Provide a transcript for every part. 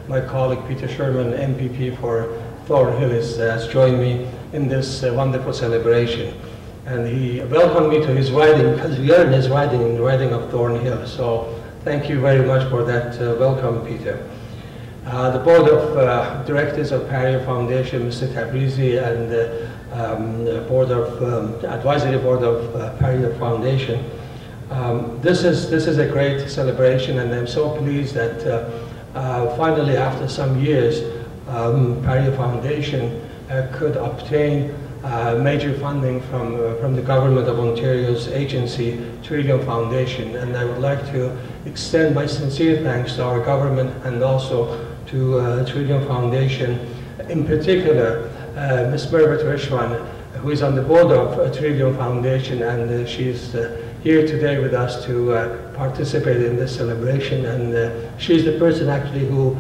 my colleague Peter Sherman, MPP for Thornhill, has joined me in this wonderful celebration. And he welcomed me to his riding, because we are in his riding, in the riding of Thornhill. So thank you very much for that welcome, Peter. The Board of Directors of Parya Foundation, Mr. Tabrizi, and the Advisory Board of Parya Foundation. This is a great celebration, and I'm so pleased that finally, after some years, Parya Foundation could obtain major funding from the Government of Ontario's agency, Trillium Foundation. And I would like to extend my sincere thanks to our government and also to Trillium Foundation. In particular, Ms. Mervat Rishwan, who is on the board of Trillium Foundation, and she's here today with us to participate in this celebration. And she's the person actually who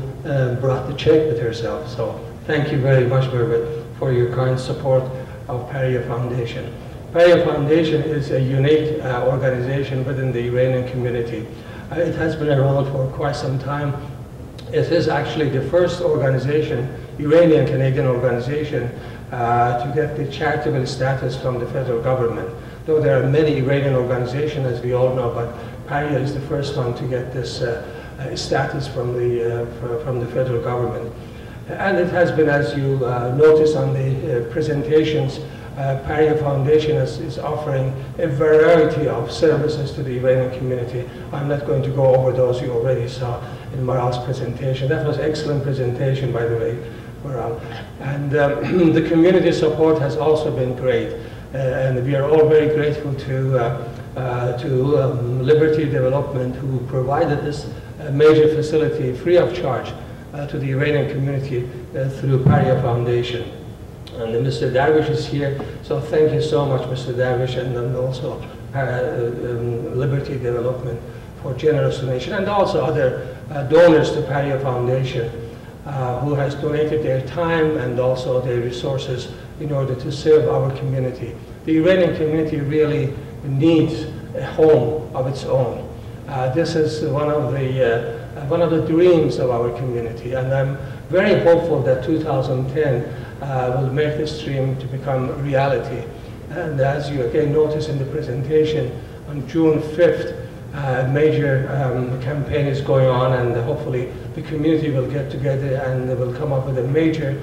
brought the check with herself. So thank you very much, Mervat, for your kind support of Parya Foundation. Parya Foundation is a unique organization within the Iranian community. It has been around for quite some time. It is actually the first organization, Iranian-Canadian organization, to get the charitable status from the federal government. Though there are many Iranian organizations, as we all know, but Parya is the first one to get this status from the federal government. And it has been, as you notice on the presentations, Parya Foundation is offering a variety of services to the Iranian community. I'm not going to go over those you already saw in Maral's presentation. That was an excellent presentation, by the way, Maral. And the community support has also been great. And we are all very grateful to Liberty Development, who provided this major facility free of charge to the Iranian community through Parya Foundation. And Mr. Darwish is here, so thank you so much, Mr. Darwish, and then also Liberty Development for generous donation, and also other donors to Parya Foundation who has donated their time and also their resources in order to serve our community. The Iranian community really needs a home of its own. This is one of the dreams of our community, and I'm very hopeful that 2010 will make this dream to become reality. And as you again notice in the presentation, on June 5th, a major campaign is going on, and hopefully the community will get together and will come up with a major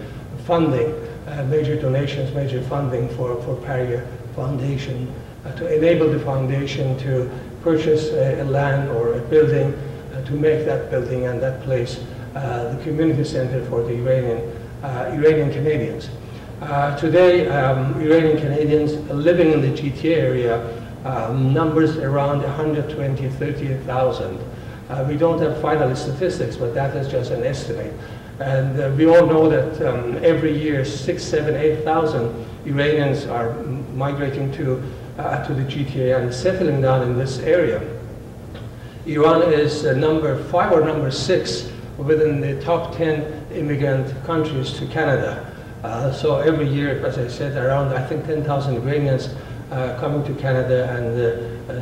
funding, major donations, major funding for Parya Foundation to enable the foundation to purchase a land or a building, to make that building and that place the community center for the Iranian Canadians. Today, Iranian Canadians living in the GTA area numbers around 120,000-130,000. We don't have final statistics, but that is just an estimate. And we all know that every year 6,000, 7,000, 8,000 Iranians are migrating to the GTA and settling down in this area. Iran is number 5 or number 6 within the top 10 immigrant countries to Canada. So every year, as I said, around I think 10,000 Iranians coming to Canada, and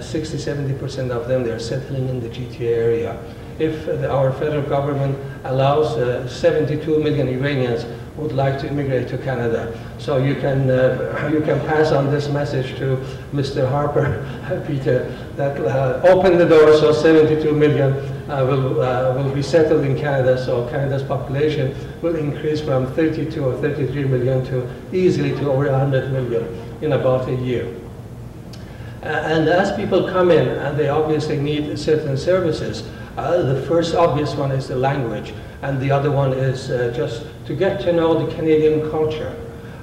60–70% of them, they're settling in the GTA area. If our federal government allows 72 million Iranians would like to immigrate to Canada. So you can pass on this message to Mr. Harper, Peter, that open the door so 72 million will be settled in Canada. So Canada's population will increase from 32 or 33 million to easily to over 100 million in about a year. And as people come in, and they obviously need certain services, the first obvious one is the language, and the other one is just to get to know the Canadian culture.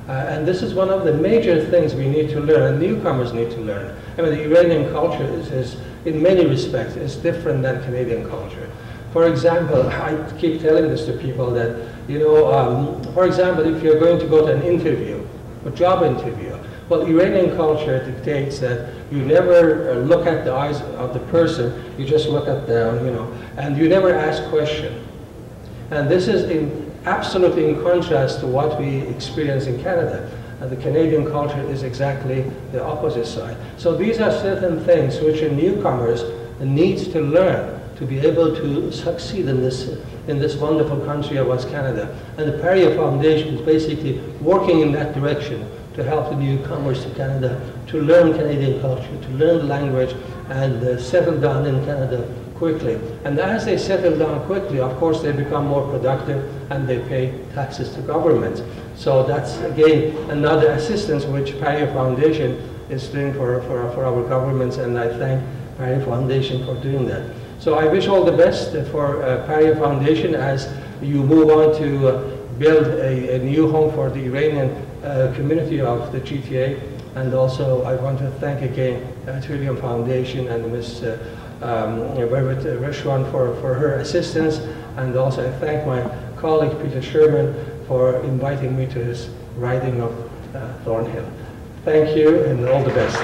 And this is one of the major things we need to learn, and newcomers need to learn. I mean, the Iranian culture is in many respects, is different than Canadian culture. For example, I keep telling this to people that, you know, for example, if you're going to go to an interview, a job interview, well, Iranian culture dictates that you never look at the eyes of the person, you just look at them, you know, and you never ask questions. And this is absolutely in contrast to what we experience in Canada. The Canadian culture is exactly the opposite side. So these are certain things which a newcomers needs to learn to be able to succeed in this wonderful country of us, Canada. And the Parya Foundation is basically working in that direction to help the newcomers to Canada to learn Canadian culture, to learn the language, and settle down in Canada quickly. And as they settle down quickly, of course, they become more productive and they pay taxes to government. So that's, again, another assistance which Parya Foundation is doing for our governments, and I thank Parya Foundation for doing that. So I wish all the best for Parya Foundation as you move on to build a new home for the Iranian community of the GTA. And also I want to thank again Trillium Foundation and Ms. Reshwan for her assistance, and also I thank my colleague Peter Sherman for inviting me to his riding of Thornhill. Thank you and all the best.